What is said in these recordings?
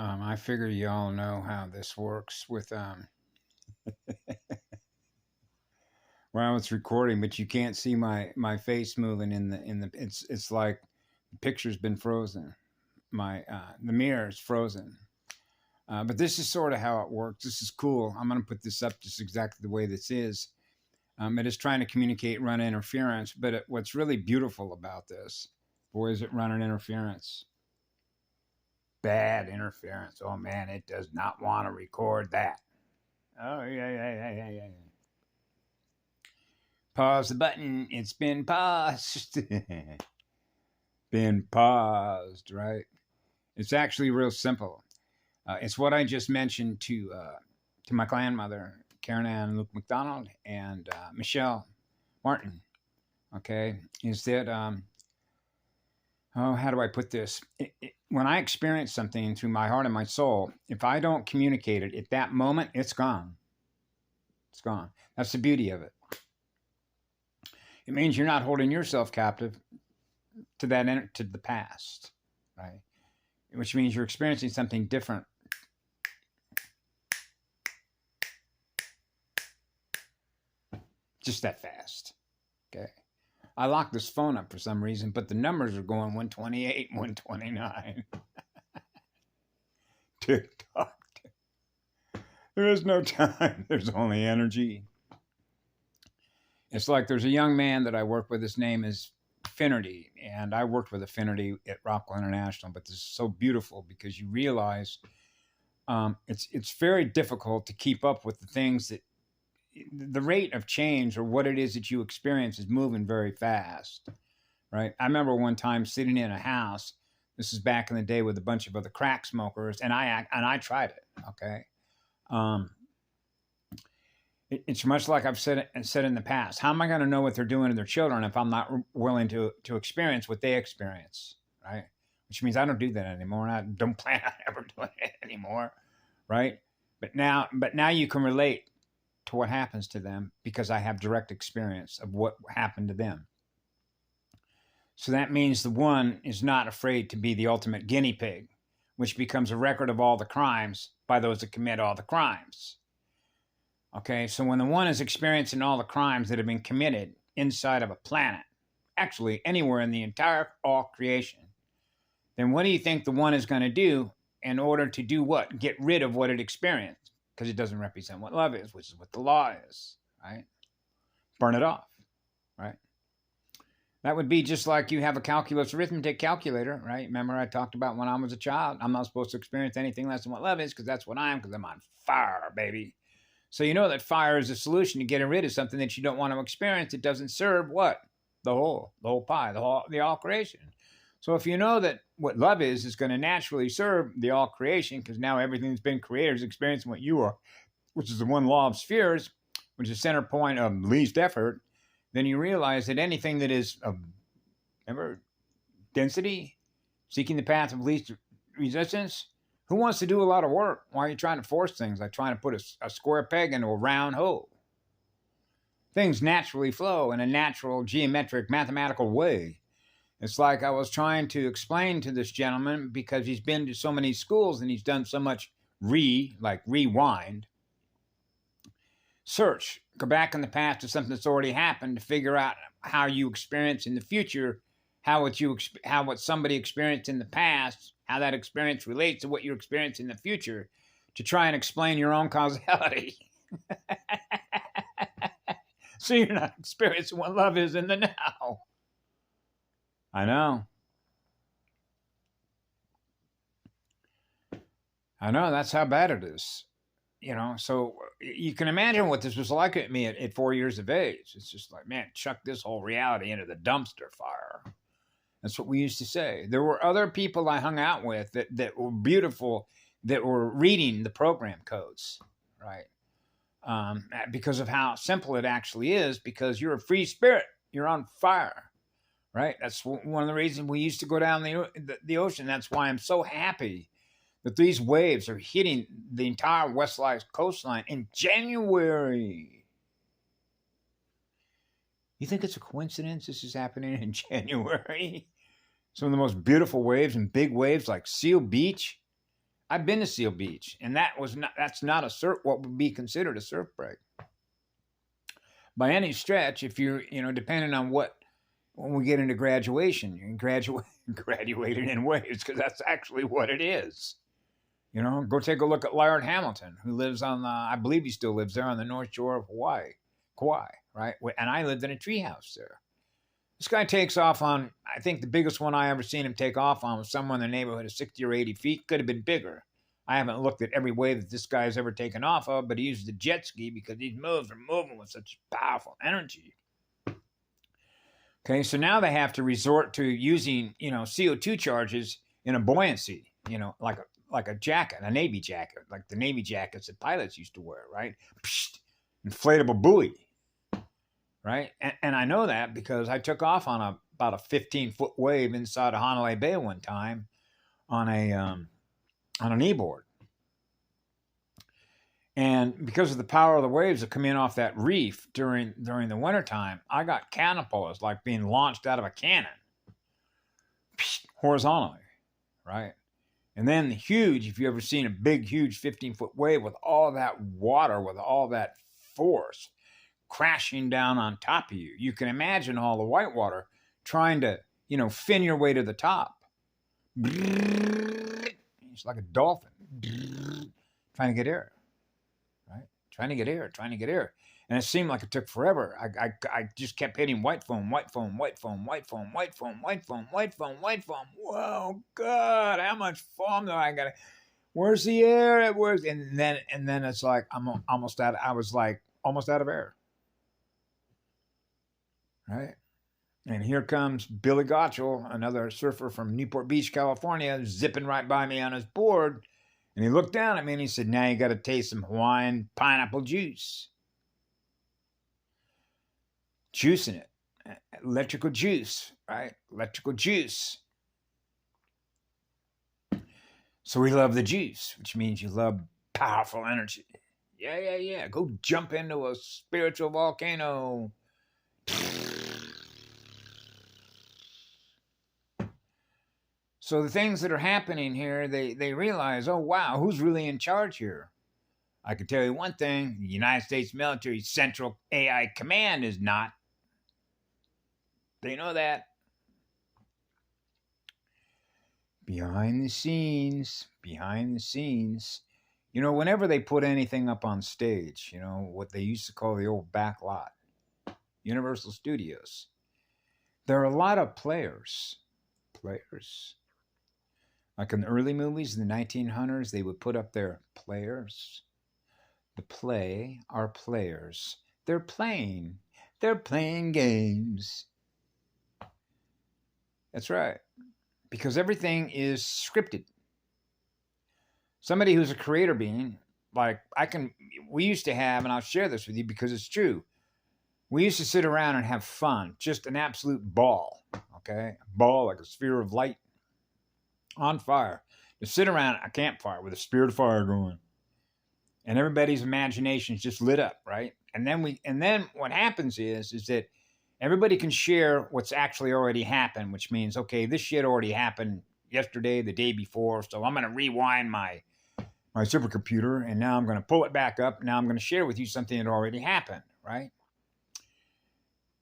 I figure you all know how this works with well, it's recording, but you can't see my face moving in the it's like the picture's been frozen. My the mirror is frozen. But this is sort of how it works. This is cool. I'm going to put this up just exactly the way this is. It is trying to communicate run interference, but what's really beautiful about this, boy, is it running interference. Bad interference. Oh man, it does not want to record that. Oh yeah. Pause the button. It's been paused. Been paused, right? It's actually real simple. It's what I just mentioned to my grandmother, Karen Ann Luke McDonald, and Michelle Martin. Okay, is that how do I put this? When I experience something through my heart and my soul, if I don't communicate it at that moment, it's gone. It's gone. That's the beauty of it. It means you're not holding yourself captive to the past, right? Which means you're experiencing something different. Just that fast. Okay. I locked this phone up for some reason, but the numbers are going 128, 129. Tick tock. There is no time. There's only energy. It's like there's a young man that I work with. His name is Affinity, and I worked with Affinity at Rockwell International, but this is so beautiful because you realize it's very difficult to keep up with the things that the rate of change or what it is that you experience is moving very fast, right? I remember one time sitting in a house. This is back in the day with a bunch of other crack smokers, and I tried it. Okay, it's much like I've said in the past. How am I going to know what they're doing to their children if I'm not willing to experience what they experience, right? Which means I don't do that anymore, and I don't plan on ever doing it anymore, right? But now you can relate to what happens to them because I have direct experience of what happened to them. So that means the one is not afraid to be the ultimate guinea pig, which becomes a record of all the crimes by those that commit all the crimes. Okay, so when the one is experiencing all the crimes that have been committed inside of a planet, actually anywhere in the entire all creation, then what do you think the one is going to do in order to do what? Get rid of what it experienced, because it doesn't represent what love is, which is what the law is, right? Burn it off, right? That would be just like you have a calculus arithmetic calculator, right? Remember I talked about when I was a child, I'm not supposed to experience anything less than what love is because that's what I am, because I'm on fire, baby. So you know that fire is a solution to getting rid of something that you don't want to experience. It doesn't serve what? The whole pie, the all creation. So if you know that what love is going to naturally serve the all creation, because now everything that's been created is experiencing what you are, which is the one law of spheres, which is the center point of least effort, then you realize that anything that is of density, seeking the path of least resistance, who wants to do a lot of work? Why are you trying to force things? Like trying to put a square peg into a round hole. Things naturally flow in a natural, geometric, mathematical way. It's like I was trying to explain to this gentleman, because he's been to so many schools and he's done so much rewind. Search. Go back in the past to something that's already happened to figure out how you experience in the future, how what somebody experienced in the past, how that experience relates to what you experience in the future, to try and explain your own causality. So you're not experiencing what love is in the now. I know, that's how bad it is. So you can imagine what this was like at me at 4 years of age. It's just like, man, chuck this whole reality into the dumpster fire. That's what we used to say. There were other people I hung out with that were beautiful, that were reading the program codes, right? Because of how simple it actually is, because you're a free spirit. You're on fire, right? That's one of the reasons we used to go down the ocean. That's why I'm so happy that these waves are hitting the entire Westlife coastline in January. You think it's a coincidence this is happening in January? Some of the most beautiful waves and big waves like Seal Beach. I've been to Seal Beach, and that's not a surf, what would be considered a surf break by any stretch. If you're, depending on when we get into graduation, you're graduating in waves, because that's actually what it is. Go take a look at Laird Hamilton, who lives I believe he still lives there on the North Shore of Hawaii, Kauai, right? And I lived in a treehouse there. This guy takes off on, I think the biggest one I ever seen him take off on was somewhere in the neighborhood of 60 or 80 feet. Could have been bigger. I haven't looked at every wave that this guy's ever taken off of, but he uses the jet ski because these moves are moving with such powerful energy. Okay, so now they have to resort to using, CO2 charges in a buoyancy, like a jacket, a Navy jacket, like the Navy jackets that pilots used to wear, right? Psst, inflatable buoy. Right. And I know that because I took off on about a 15-foot wave inside of Honolulu Bay one time on an e-board. And because of the power of the waves that come in off that reef during the wintertime, I got catapults like being launched out of a cannon horizontally. Right. And then if you've ever seen a big, huge 15-foot wave with all that water, with all that force crashing down on top of you, you can imagine all the whitewater trying to, fin your way to the top. It's like a dolphin trying to get air, right? Trying to get air. And it seemed like it took forever. I just kept hitting white foam. Whoa, God, how much foam do I got? Where's the air? And then it's like I was like almost out of air. Right. And here comes Billy Gotchel, another surfer from Newport Beach, California, zipping right by me on his board. And he looked down at me and he said, "Now you got to taste some Hawaiian pineapple juice." Juice in it. Electrical juice, right? Electrical juice. So we love the juice, which means you love powerful energy. Yeah. Go jump into a spiritual volcano. So the things that are happening here, they realize, oh, wow, who's really in charge here? I can tell you one thing, the United States military Central AI Command is not. They know that. Behind the scenes, whenever they put anything up on stage, what they used to call the old back lot, Universal Studios, there are a lot of players. Like in the early movies in the 1900s, they would put up their players. The play are players. They're playing games. That's right. Because everything is scripted. Somebody who's a creator being, we used to have, and I'll share this with you because it's true. We used to sit around and have fun, just an absolute ball, okay? A ball like a sphere of light on fire. To sit around a campfire with a spirit of fire going. And everybody's imaginations just lit up, right? And then what happens is that everybody can share what's actually already happened, which means, okay, this shit already happened yesterday, the day before, so I'm going to rewind my supercomputer, and now I'm going to pull it back up, and now I'm going to share with you something that already happened, right?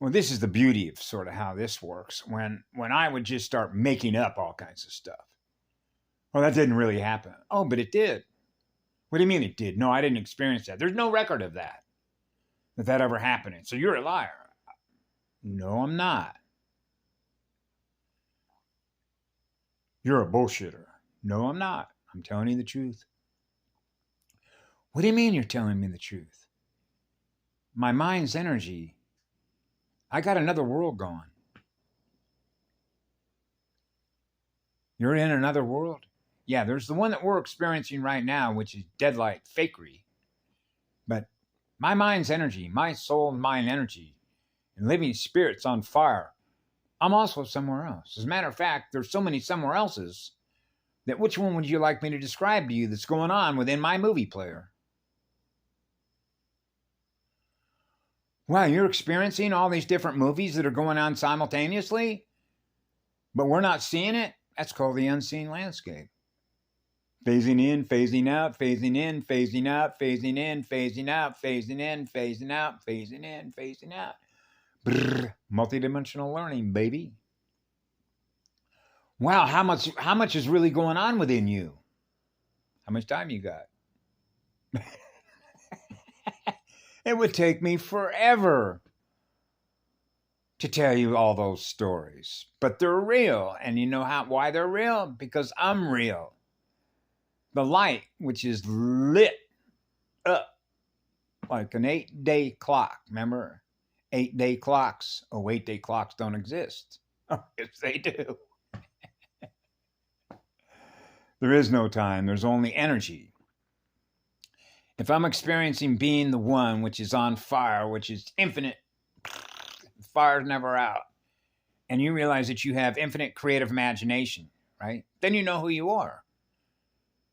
Well, this is the beauty of sort of how this works. When I would just start making up all kinds of stuff. Well, that didn't really happen. Oh, but it did. What do you mean it did? No, I didn't experience that. There's no record of that ever happening. So you're a liar. No, I'm not. You're a bullshitter. No, I'm not. I'm telling you the truth. What do you mean you're telling me the truth? My mind's energy. I got another world going. You're in another world? Yeah, there's the one that we're experiencing right now, which is deadlight fakery. But my mind's energy, my soul and mind energy, and living spirits on fire, I'm also somewhere else. As a matter of fact, there's so many somewhere else's that which one would you like me to describe to you that's going on within my movie player? Wow, you're experiencing all these different movies that are going on simultaneously, but we're not seeing it? That's called the unseen landscape. Phasing in, phasing out, phasing in, phasing out, phasing in, phasing out, phasing in, phasing out, phasing in, phasing out. Brrr, multidimensional learning, baby. Wow, how much is really going on within you? How much time you got? It would take me forever to tell you all those stories, but they're real. And you know why they're real? Because I'm real. The light, which is lit up like an 8-day clock. Remember? 8-day clocks. Oh, 8-day clocks don't exist. Oh, yes, they do. There is no time. There's only energy. If I'm experiencing being the one which is on fire, which is infinite, fire's never out, and you realize that you have infinite creative imagination, right? Then you know who you are.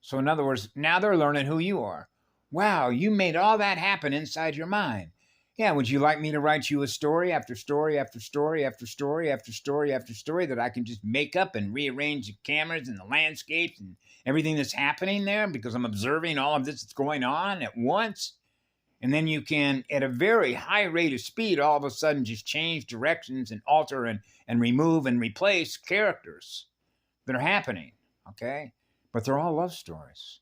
So in other words, now they're learning who you are. Wow, you made all that happen inside your mind. Yeah, would you like me to write you a story after story after story after story after story after story that I can just make up and rearrange the cameras and the landscapes and everything that's happening there because I'm observing all of this that's going on at once? And then you can, at a very high rate of speed, all of a sudden just change directions and alter and remove and replace characters that are happening, okay? But they're all love stories.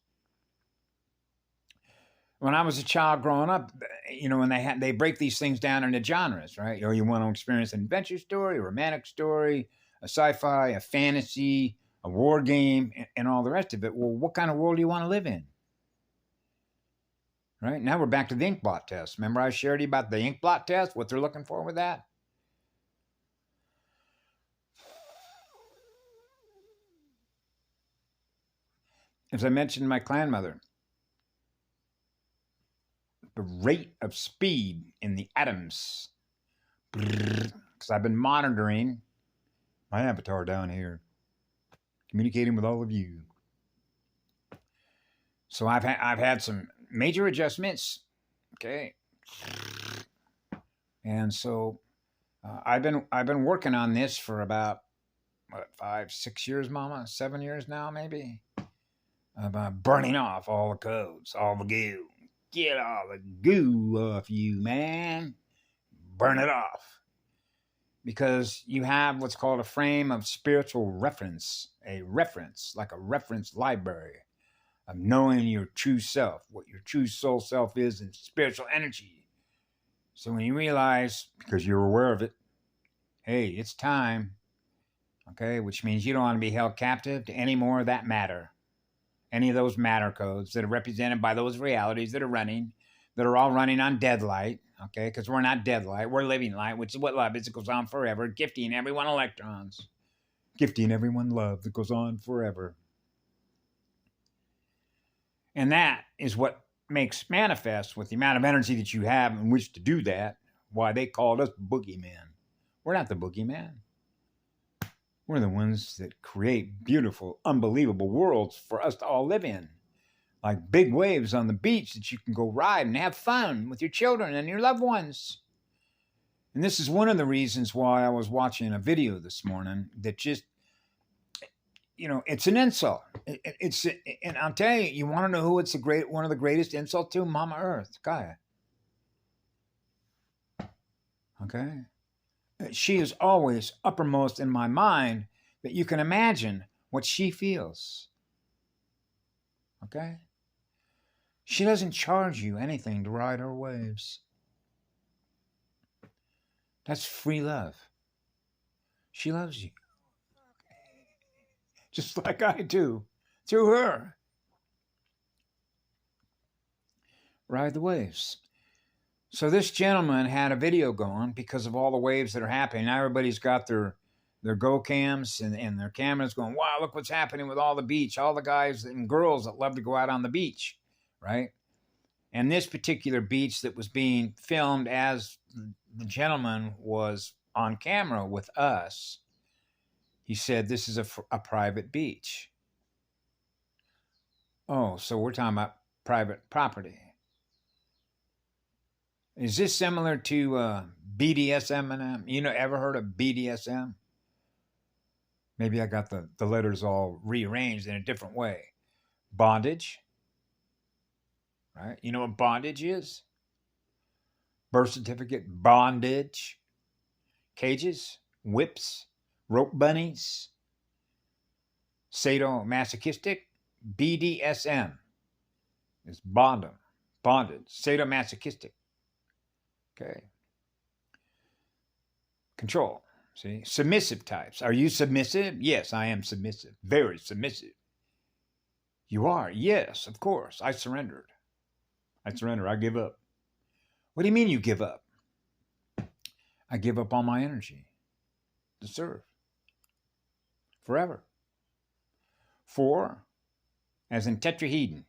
When I was a child growing up, you know, when they break these things down into genres, right? You want to experience an adventure story, a romantic story, a sci-fi, a fantasy, a war game, and all the rest of it. Well, what kind of world do you want to live in? Right? Now we're back to the ink blot test. Remember I shared you about the ink blot test, what they're looking for with that? As I mentioned, my clan mother, the rate of speed in the atoms, because I've been monitoring my avatar down here, communicating with all of you. So I've had some major adjustments, okay, and so I've been working on this for about 5-6 years, Mama, 7 years now, maybe. About burning off all the codes, all the goo. Get all the goo off you, man. Burn it off. Because you have what's called a frame of spiritual reference, a reference, like a reference library of knowing your true self, what your true soul self is in spiritual energy. So when you realize, because you're aware of it, hey, it's time, okay, which means you don't want to be held captive to any more of that matter. Any of those matter codes that are represented by those realities that are running, that are all running on dead light, okay? Because we're not dead light, we're living light, which is what love is. It goes on forever, gifting everyone electrons, gifting everyone love that goes on forever. And that is what makes manifest with the amount of energy that you have in which to do that, why they called us boogeymen. We're not the boogeyman. We're the ones that create beautiful, unbelievable worlds for us to all live in. Like big waves on the beach that you can go ride and have fun with your children and your loved ones. And this is one of the reasons why I was watching a video this morning that just, you know, it's an insult. And I'll tell you, you want to know who it's one of the greatest insults to? Mama Earth, Gaia. Okay? She is always uppermost in my mind that you can imagine what she feels. Okay? She doesn't charge you anything to ride her waves. That's free love. She loves you. Just like I do. Through her. Ride the waves. So this gentleman had a video going because of all the waves that are happening. Now everybody's got their Go cams and their cameras going, wow, look what's happening with all the beach, all the guys and girls that love to go out on the beach, right? And this particular beach that was being filmed as the gentleman was on camera with us, he said, this is a private beach. Oh, so we're talking about private property. Is this similar to BDSM? You know, ever heard of BDSM? Maybe I got the letters all rearranged in a different way. bondage, right? You know what bondage is? Birth certificate, bondage, cages, whips, rope bunnies, sadomasochistic, BDSM is bondage, sadomasochistic. Okay. Control. See, submissive types. Are you submissive? Yes, I am submissive. Very submissive. You are? Yes, of course. I surrendered. I give up. What do you mean you give up? I give up all my energy to serve forever. For, as in tetrahedron,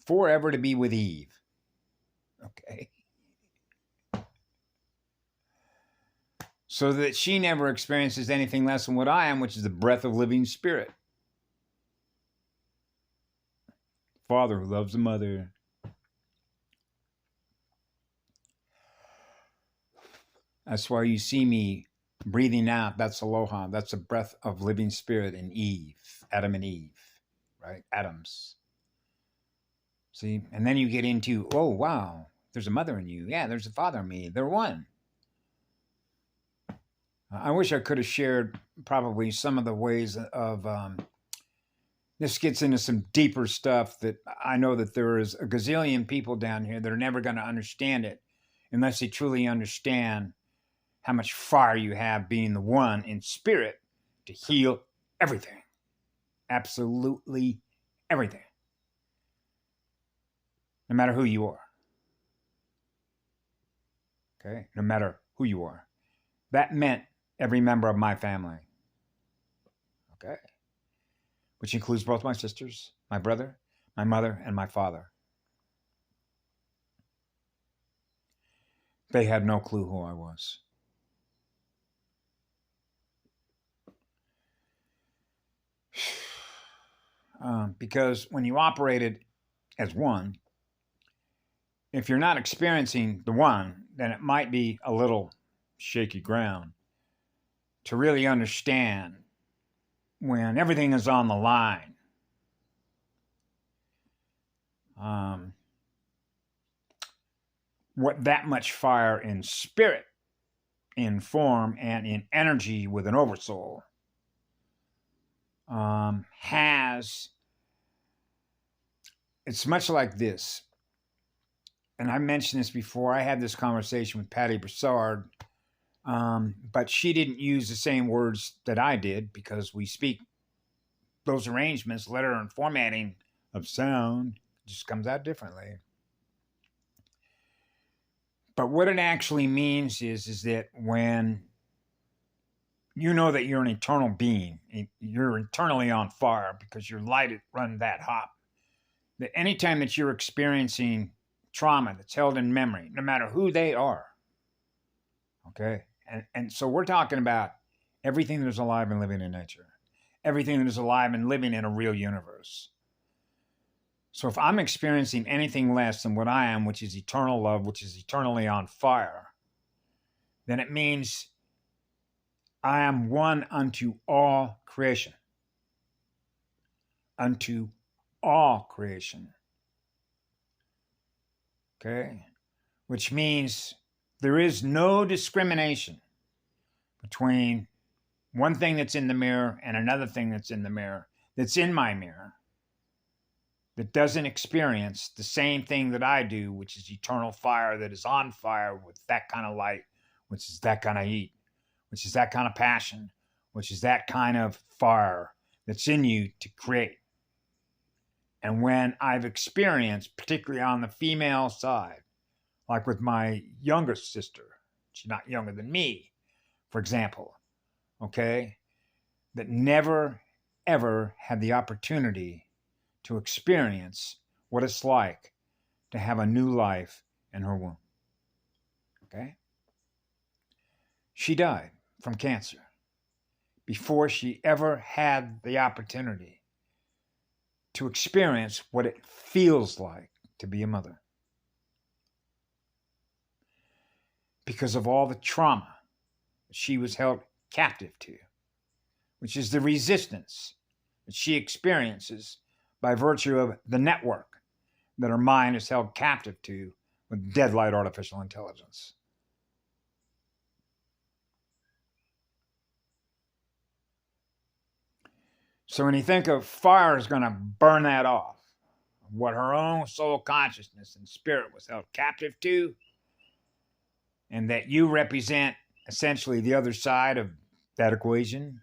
forever to be with Eve. Okay. So that she never experiences anything less than what I am, which is the breath of living spirit. Father who loves the mother. That's why you see me breathing out. That's aloha. That's the breath of living spirit in Eve, Adam and Eve, right? Atoms. See? And then you get into, oh, wow, there's a mother in you. Yeah, there's a father in me. They're one. I wish I could have shared probably some of the ways of, this gets into some deeper stuff that I know that there is a gazillion people down here that are never going to understand it unless they truly understand how much fire you have being the one in spirit to heal everything. Absolutely everything. No matter who you are. Okay? No matter who you are. That meant every member of my family. Okay? Which includes both my sisters, my brother, my mother, and my father. They had no clue who I was. Because when you operated as one, if you're not experiencing the one, then it might be a little shaky ground to really understand when everything is on the line. What that much fire in spirit, in form, and in energy with an oversoul has. It's much like this. And I mentioned this before. I had this conversation with Patty Broussard, but she didn't use the same words that I did because we speak those arrangements, letter and formatting of sound just comes out differently. But what it actually means is that when you know that you're an eternal being, you're eternally on fire because your light is run that hot, that anytime that you're experiencing trauma that's held in memory, no matter who they are, okay? And so we're talking about everything that is alive and living in nature, everything that is alive and living in a real universe. So if I'm experiencing anything less than what I am, which is eternal love, which is eternally on fire, then it means I am one unto all creation. Unto all creation. Okay? Which means there is no discrimination between one thing that's in the mirror and another thing that's in the mirror, that's in my mirror, that doesn't experience the same thing that I do, which is eternal fire that is on fire with that kind of light, which is that kind of heat, which is that kind of passion, which is that kind of fire that's in you to create. And when I've experienced, particularly on the female side, like with my younger sister, she's not younger than me, for example, okay, that never, ever had the opportunity to experience what it's like to have a new life in her womb. Okay? She died from cancer before she ever had the opportunity to experience what it feels like to be a mother. Because of all the trauma that she was held captive to, which is the resistance that she experiences by virtue of the network that our mind is held captive to with dead light artificial intelligence. So when you think of fire is going to burn that off, what her own soul consciousness and spirit was held captive to, and that you represent essentially the other side of that equation,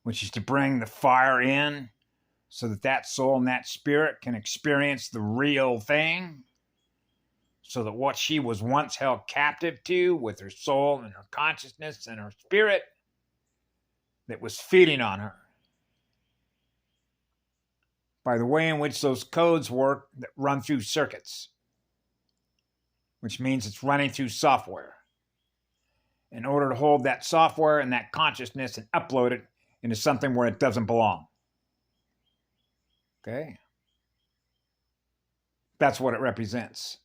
which is to bring the fire in so that that soul and that spirit can experience the real thing, so that what she was once held captive to with her soul and her consciousness and her spirit that was feeding on her, by the way in which those codes work that run through circuits, which means it's running through software, in order to hold that software and that consciousness and upload it into something where it doesn't belong. Okay? That's what it represents.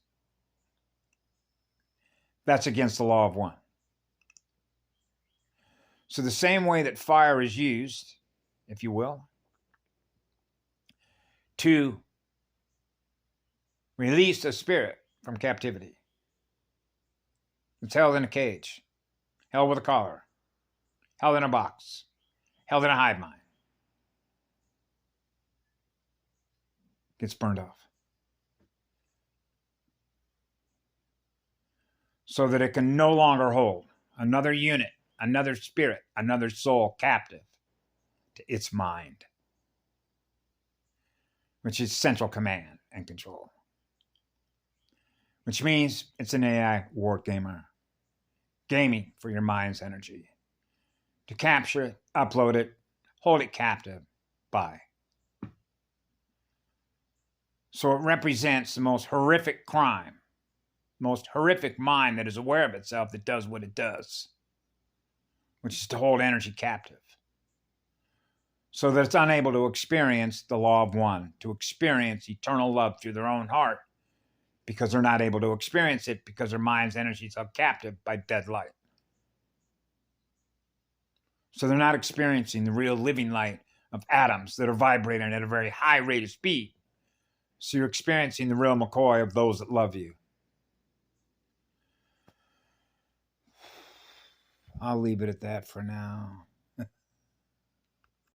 That's against the law of one. So the same way that fire is used, if you will, to release a spirit from captivity, it's held in a cage, held with a collar, held in a box, held in a hive mind, gets burned off, so that it can no longer hold another unit, another spirit, another soul captive to its mind, which is central command and control, which means it's an AI war gamer, gaming for your mind's energy, to capture it, upload it, hold it captive by. So it represents the most horrific crime, most horrific mind that is aware of itself that does what it does, which is to hold energy captive, so that it's unable to experience the law of one, to experience eternal love through their own heart, because they're not able to experience it because their mind's energy is held captive by dead light. So they're not experiencing the real living light of atoms that are vibrating at a very high rate of speed. So you're experiencing the real McCoy of those that love you. I'll leave it at that for now.